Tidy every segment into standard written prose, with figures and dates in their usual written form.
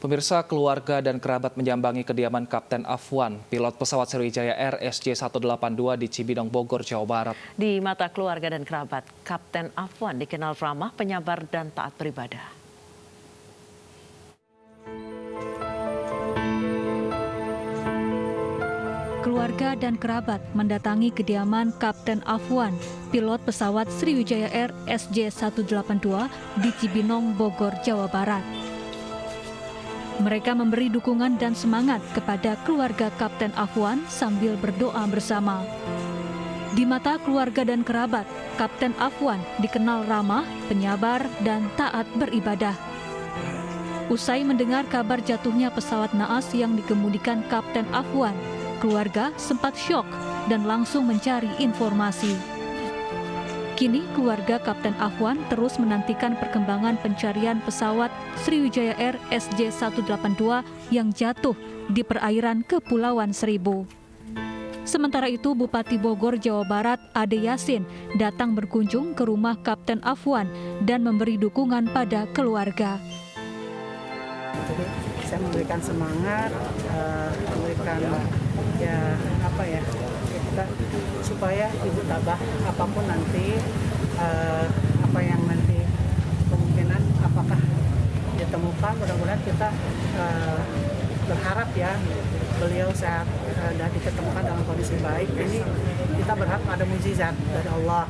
Pemirsa, keluarga dan kerabat menyambangi kediaman Kapten Afwan, pilot pesawat Sriwijaya Air SJ182 di Cibinong, Bogor, Jawa Barat. Di mata keluarga dan kerabat, Kapten Afwan dikenal ramah, penyabar, dan taat beribadah. Keluarga dan kerabat mendatangi kediaman Kapten Afwan, pilot pesawat Sriwijaya Air SJ182 di Cibinong, Bogor, Jawa Barat. Mereka memberi dukungan dan semangat kepada keluarga Kapten Afwan sambil berdoa bersama. Di mata keluarga dan kerabat, Kapten Afwan dikenal ramah, penyabar, dan taat beribadah. Usai mendengar kabar jatuhnya pesawat naas yang dikemudikan Kapten Afwan, keluarga sempat syok dan langsung mencari informasi. Kini keluarga Kapten Afwan terus menantikan perkembangan pencarian pesawat Sriwijaya Air SJ182 yang jatuh di perairan Kepulauan Seribu. Sementara itu, Bupati Bogor, Jawa Barat, Ade Yasin datang berkunjung ke rumah Kapten Afwan dan memberi dukungan pada keluarga. Jadi saya memberikan semangat, memberikan kita supaya ibu tabah apapun nanti apa yang nanti kemungkinan apakah ditemukan, mudah-mudahan kita berharap ya beliau sehat dan diketemukan dalam kondisi baik. Ini kita berharap ada mukjizat dari Allah.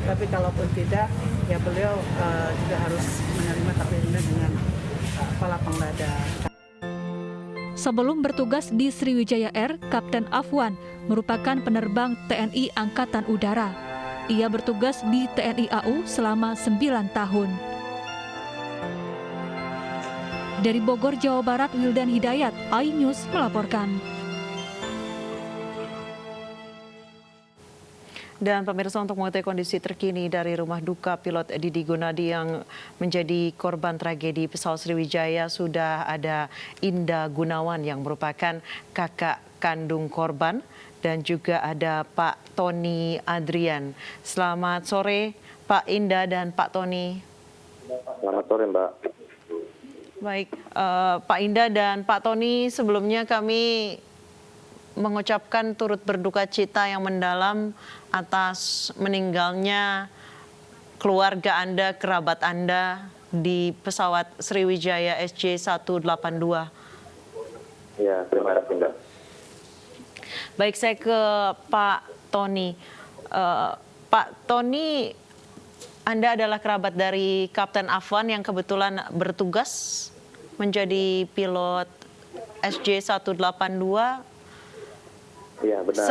Tapi kalaupun tidak, ya beliau juga harus menerima takdirnya dengan kepala dada. Sebelum bertugas di Sriwijaya Air, Kapten Afwan merupakan penerbang TNI Angkatan Udara. Ia bertugas di TNI AU selama 9 tahun. Dari Bogor, Jawa Barat, Wildan Hidayat, iNews melaporkan. Dan pemirsa, untuk mengetahui kondisi terkini dari rumah duka pilot Didi Gunadi yang menjadi korban tragedi pesawat Sriwijaya, sudah ada Indah Gunawan yang merupakan kakak kandung korban dan juga ada Pak Tony Adrian. Selamat sore Pak Indah dan Pak Tony. Selamat sore Mbak. Baik, Pak Indah dan Pak Tony, sebelumnya kami mengucapkan turut berduka cita yang mendalam atas meninggalnya keluarga Anda, kerabat Anda di pesawat Sriwijaya SJ182. Ya, terima kasih Mbak. Baik, saya ke Pak Tony. Pak Tony, Anda adalah kerabat dari Kapten Afwan yang kebetulan bertugas menjadi pilot SJ182. Ya, benar.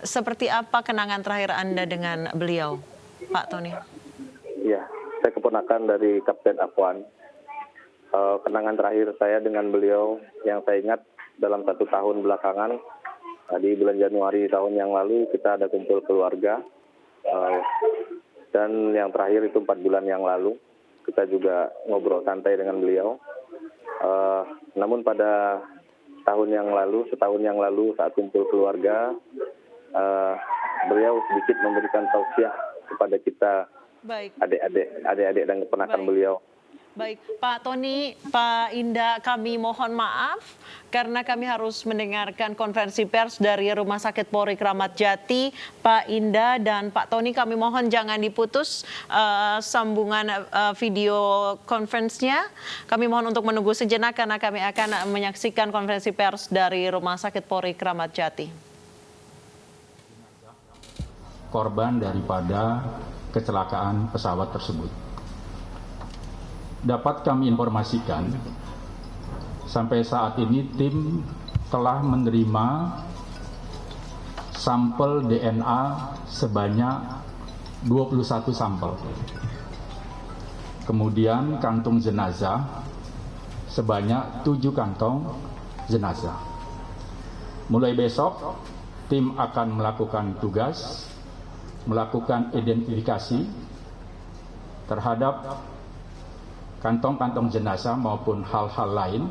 Seperti apa kenangan terakhir Anda dengan beliau, Pak Tony? Ya, saya keponakan dari Kapten Afwan. Kenangan terakhir saya dengan beliau yang saya ingat dalam 1 tahun belakangan, di bulan Januari tahun yang lalu kita ada kumpul keluarga, dan yang terakhir itu 4 bulan yang lalu kita juga ngobrol santai dengan beliau. Namun pada setahun yang lalu saat kumpul keluarga, beliau sedikit memberikan tausiah kepada kita, adik-adik dan keponakan beliau. Baik, Pak Tony, Pak Indah, kami mohon maaf karena kami harus mendengarkan konferensi pers dari Rumah Sakit Polri Kramat Jati. Pak Indah dan Pak Tony, kami mohon jangan diputus sambungan video konferensinya. Kami mohon untuk menunggu sejenak karena kami akan menyaksikan konferensi pers dari Rumah Sakit Polri Kramat Jati. Korban daripada kecelakaan pesawat tersebut. Dapat kami informasikan, sampai saat ini tim telah menerima sampel DNA sebanyak 21 sampel. Kemudian kantung jenazah sebanyak 7 kantong jenazah. Mulai besok, tim akan melakukan tugas, melakukan identifikasi terhadap kantong-kantong jenazah maupun hal-hal lain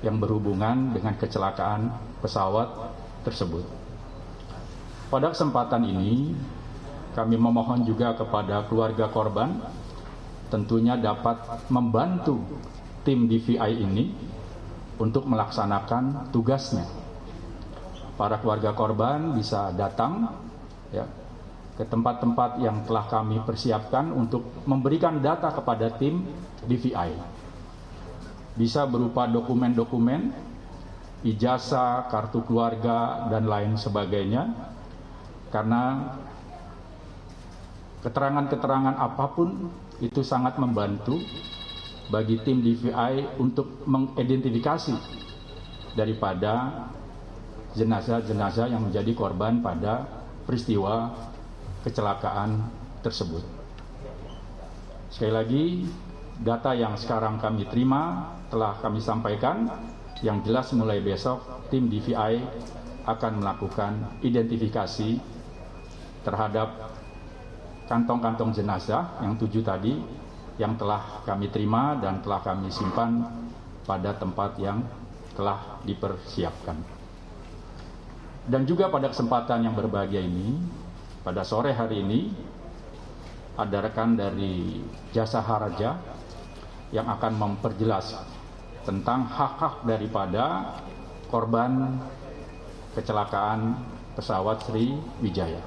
yang berhubungan dengan kecelakaan pesawat tersebut. Pada kesempatan ini, kami memohon juga kepada keluarga korban tentunya dapat membantu tim DVI ini untuk melaksanakan tugasnya. Para keluarga korban bisa datang ya, ke tempat-tempat yang telah kami persiapkan untuk memberikan data kepada tim DVI. Bisa berupa dokumen-dokumen, ijazah, kartu keluarga, dan lain sebagainya. Karena keterangan-keterangan apapun itu sangat membantu bagi tim DVI untuk mengidentifikasi daripada jenazah-jenazah yang menjadi korban pada peristiwa kecelakaan tersebut. Sekali lagi, data yang sekarang kami terima telah kami sampaikan. Yang jelas mulai besok tim DVI akan melakukan identifikasi terhadap kantong-kantong jenazah yang 7 tadi yang telah kami terima dan telah kami simpan pada tempat yang telah dipersiapkan. Dan juga pada kesempatan yang berbahagia ini, pada sore hari ini, ada rekan dari Jasa Harja yang akan memperjelas tentang hak-hak daripada korban kecelakaan pesawat Sriwijaya.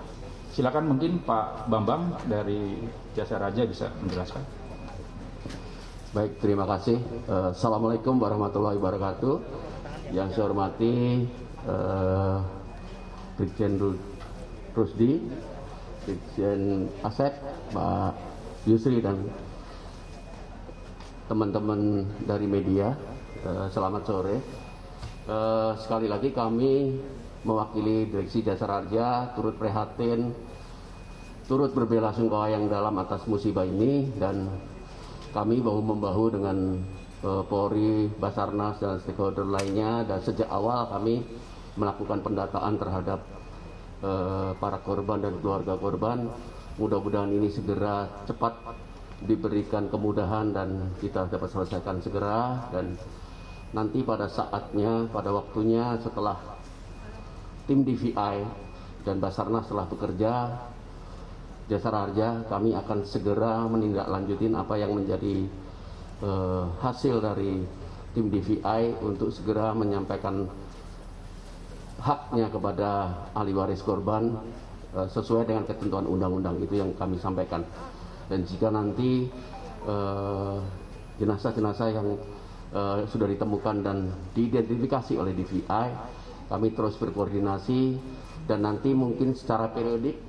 Silakan mungkin Pak Bambang dari Jasa Harja bisa menjelaskan. Baik, terima kasih. Assalamualaikum warahmatullahi wabarakatuh. Yang saya hormati Brigjen Rusdi, Brigjen Asep, Pak Yusri, dan teman-teman dari media, selamat sore. Sekali lagi kami mewakili Direksi Jasa Harja turut prihatin, turut berbelasungkawa yang dalam atas musibah ini, dan kami bahu-membahu dengan Polri, Basarnas, dan stakeholder lainnya, dan sejak awal kami melakukan pendataan terhadap para korban dan keluarga korban. Mudah-mudahan ini segera cepat diberikan kemudahan dan kita dapat selesaikan segera, dan nanti pada saatnya, pada waktunya setelah tim DVI dan Basarnas telah bekerja, Jasa Harja kami akan segera menindaklanjutin apa yang menjadi hasil dari tim DVI untuk segera menyampaikan haknya kepada ahli waris korban sesuai dengan ketentuan undang-undang. Itu yang kami sampaikan. Dan jika nanti jenazah-jenazah yang sudah ditemukan dan diidentifikasi oleh DVI, kami terus berkoordinasi dan nanti mungkin secara periodik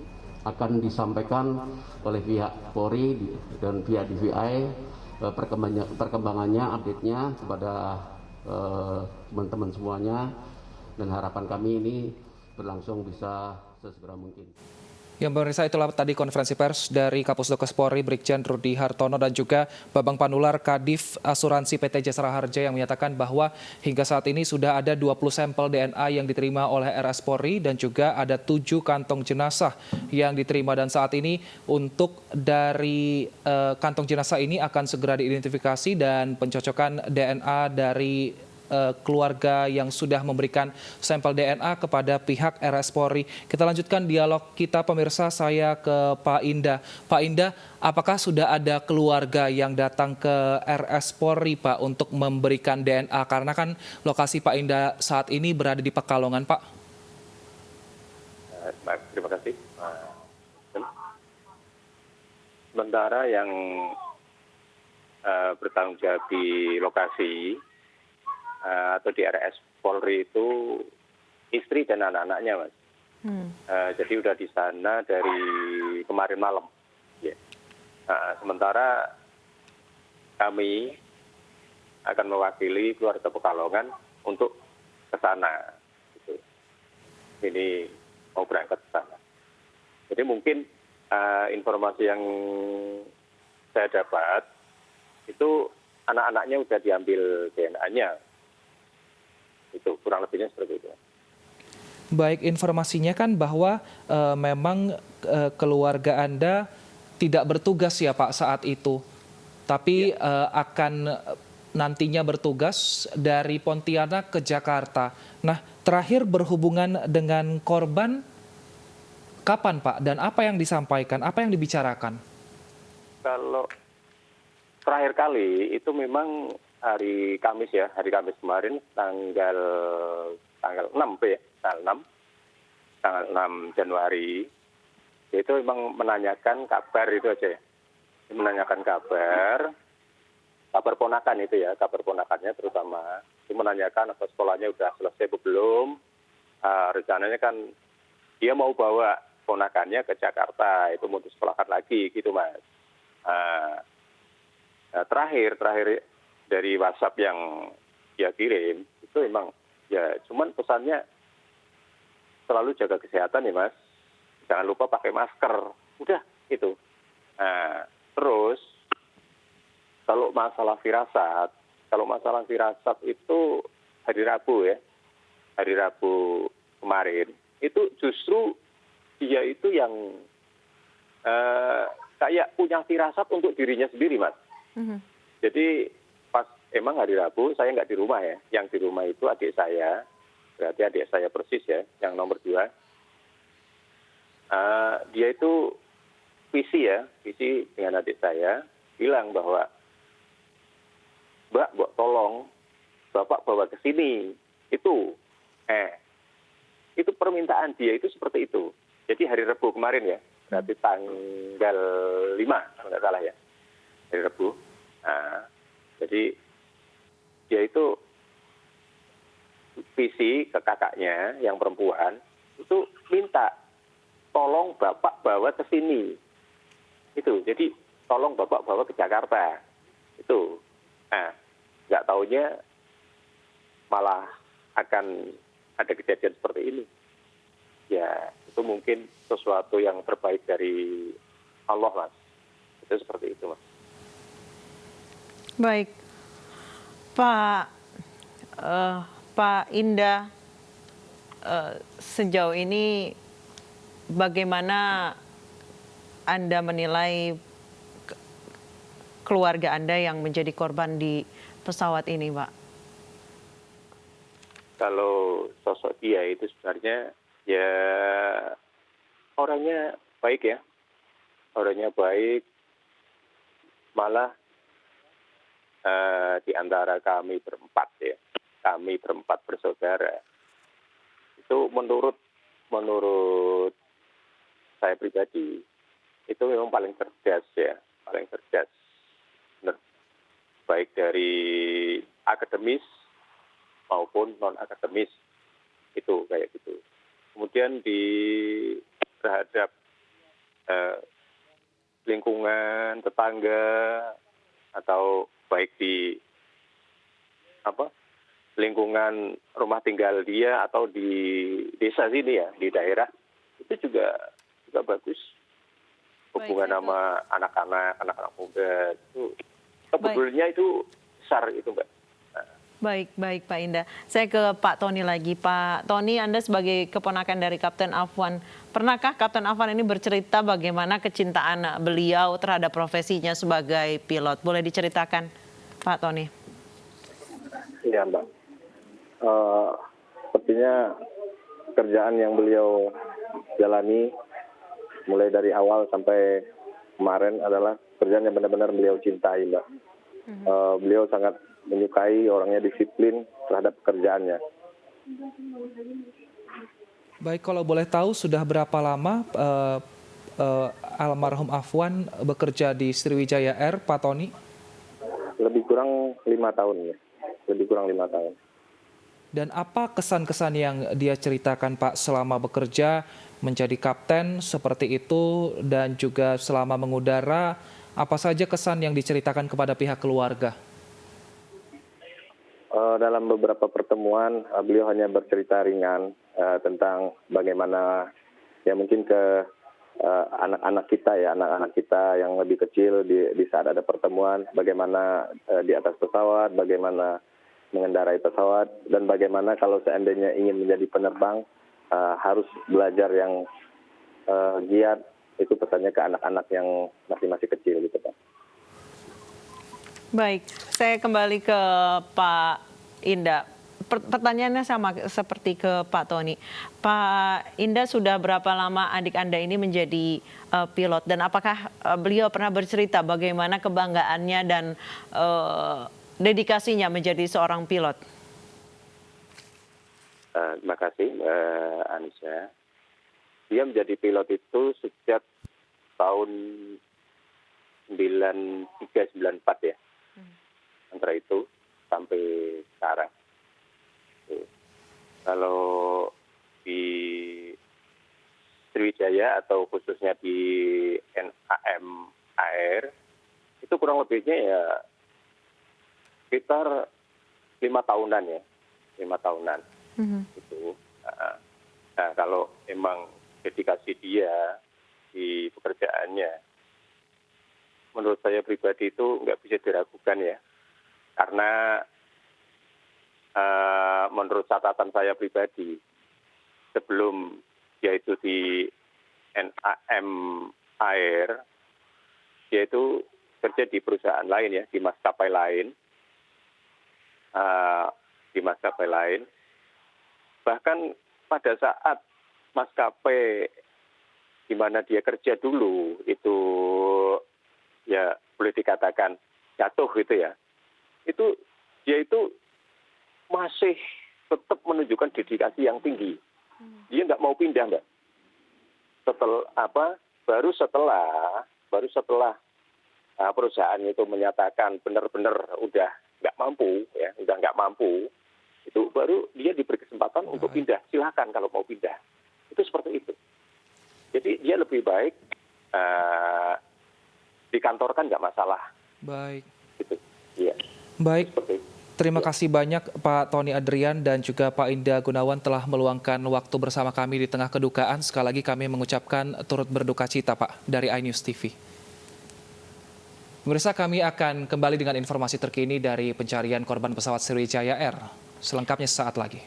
akan disampaikan oleh pihak Polri dan pihak DVI perkembangannya, update-nya kepada teman-teman semuanya, dan harapan kami ini berlangsung bisa sesegera mungkin. Yang pemirsa, itulah tadi konferensi pers dari Kapusdokes Polri Brigjen Rudi Hartono dan juga Bambang Panular Kadif Asuransi PT Jasara Harja yang menyatakan bahwa hingga saat ini sudah ada 20 sampel DNA yang diterima oleh RS Polri dan juga ada 7 kantong jenazah yang diterima, dan saat ini untuk dari kantong jenazah ini akan segera diidentifikasi dan pencocokan DNA dari keluarga yang sudah memberikan sampel DNA kepada pihak RS Polri. Kita lanjutkan dialog kita pemirsa, saya ke Pak Indah. Pak Indah, apakah sudah ada keluarga yang datang ke RS Polri Pak untuk memberikan DNA? Karena kan lokasi Pak Indah saat ini berada di Pekalongan Pak. Baik, terima kasih. Sementara yang bertanggung jawab di lokasi atau di RS Polri itu istri dan anak-anaknya, Mas. Jadi udah di sana dari kemarin malam. Ya. Sementara kami akan mewakili keluarga Pekalongan untuk ke sana. Gitu. Ini mau berangkat ke sana. Jadi mungkin informasi yang saya dapat itu anak-anaknya udah diambil DNA-nya. Itu kurang lebihnya seperti itu. Baik, informasinya kan bahwa memang keluarga Anda tidak bertugas ya Pak saat itu, tapi akan nantinya bertugas dari Pontianak ke Jakarta. Nah, terakhir berhubungan dengan korban kapan Pak, dan apa yang disampaikan, apa yang dibicarakan? Kalau terakhir kali itu memang hari Kamis ya, hari Kamis kemarin tanggal 6 ya, tanggal 6 Januari. Itu memang menanyakan kabar itu aja ya. Menanyakan kabar ponakan itu ya, kabar ponakannya terutama. Itu menanyakan apa sekolahnya udah selesai atau belum. Rencananya kan dia mau bawa ponakannya ke Jakarta, itu mau disekolahkan lagi gitu Mas. Terakhir dari WhatsApp yang dia kirim itu memang ya cuman pesannya selalu jaga kesehatan ya Mas, jangan lupa pakai masker, udah itu. Terus kalau masalah firasat itu hari Rabu ya, hari Rabu kemarin itu justru dia itu yang kayak punya firasat untuk dirinya sendiri Mas. Jadi pas emang hari Rabu saya nggak di rumah ya, yang di rumah itu adik saya, berarti adik saya persis ya, yang nomor 2. Dia itu visi dengan adik saya, bilang bahwa Mbak tolong Bapak bawa ke sini, itu permintaan dia itu seperti itu. Jadi hari Rabu kemarin ya, berarti tanggal 5 kalau nggak salah ya, hari Rabu. Jadi dia itu visi ke kakaknya yang perempuan itu minta tolong Bapak bawa ke sini. Itu, jadi tolong Bapak bawa ke Jakarta. Itu. Nggak taunya malah akan ada kejadian seperti ini. Ya, itu mungkin sesuatu yang terbaik dari Allah, Mas. Itu seperti itu, Mas. Baik, Pak Indah, sejauh ini bagaimana Anda menilai keluarga Anda yang menjadi korban di pesawat ini, Pak? Kalau sosok dia itu sebenarnya ya orangnya baik ya, malah di antara kami berempat bersaudara itu menurut saya pribadi itu memang paling cerdas, benar, baik dari akademis maupun non akademis itu kayak gitu. Kemudian terhadap lingkungan tetangga atau baik di lingkungan rumah tinggal dia atau di desa sini ya, di daerah itu juga bagus. Hubungan sama anak-anak muda itu sebetulnya itu besar itu Mbak. Baik Pak Indah. Saya ke Pak Tony lagi. Pak Tony, Anda sebagai keponakan dari Kapten Afwan, pernahkah Kapten Afwan ini bercerita bagaimana kecintaan beliau terhadap profesinya sebagai pilot? Boleh diceritakan, Pak Tony? Iya Mbak. Sepertinya kerjaan yang beliau jalani mulai dari awal sampai kemarin adalah kerjaan yang benar-benar beliau cintai, Mbak. Beliau sangat menyukai, orangnya disiplin terhadap pekerjaannya. Baik, kalau boleh tahu sudah berapa lama almarhum Afwan bekerja di Sriwijaya Air, Pak Tony? Lebih kurang 5 tahun ya. Dan apa kesan-kesan yang dia ceritakan Pak selama bekerja menjadi kapten seperti itu dan juga selama mengudara, apa saja kesan yang diceritakan kepada pihak keluarga? Dalam beberapa pertemuan beliau hanya bercerita ringan tentang bagaimana ya mungkin ke anak-anak kita yang lebih kecil di saat ada pertemuan, bagaimana di atas pesawat, bagaimana mengendarai pesawat, dan bagaimana kalau seandainya ingin menjadi penerbang harus belajar yang giat. Itu pesannya ke anak-anak yang masih kecil gitu Pak. Baik, saya kembali ke Pak Indah. Pertanyaannya sama seperti ke Pak Tony. Pak Indah, sudah berapa lama adik Anda ini menjadi pilot? Dan apakah beliau pernah bercerita bagaimana kebanggaannya dan dedikasinya menjadi seorang pilot? Terima kasih, Anissa. Dia menjadi pilot itu sejak tahun 93-94 ya. Antara itu sampai sekarang. Kalau di Sriwijaya atau khususnya di NAM AR, itu kurang lebihnya ya sekitar 5 tahunan ya. 5 tahunan. Gitu. Nah, kalau emang dedikasi dia di pekerjaannya, menurut saya pribadi itu nggak bisa diragukan ya. Karena menurut catatan saya pribadi, sebelum dia itu di NAM AIR, dia itu kerja di perusahaan lain ya, di maskapai lain. Bahkan pada saat maskapai di mana dia kerja dulu itu ya boleh dikatakan jatuh gitu ya. Dia itu masih tetap menunjukkan dedikasi yang tinggi. Dia nggak mau pindah, Mbak. Baru setelah perusahaan itu menyatakan benar-benar udah nggak mampu, itu baru dia diberi kesempatan untuk pindah. Silakan kalau mau pindah. Itu seperti itu. Jadi dia lebih baik dikantorkan nggak masalah. Baik. Gitu. Iya. Baik. Seperti itu. Terima kasih banyak Pak Tony Adrian dan juga Pak Indah Gunawan telah meluangkan waktu bersama kami di tengah kedukaan. Sekali lagi kami mengucapkan turut berduka cita Pak dari iNews TV. Pemirsa, kami akan kembali dengan informasi terkini dari pencarian korban pesawat Sriwijaya Air. Selengkapnya sesaat lagi.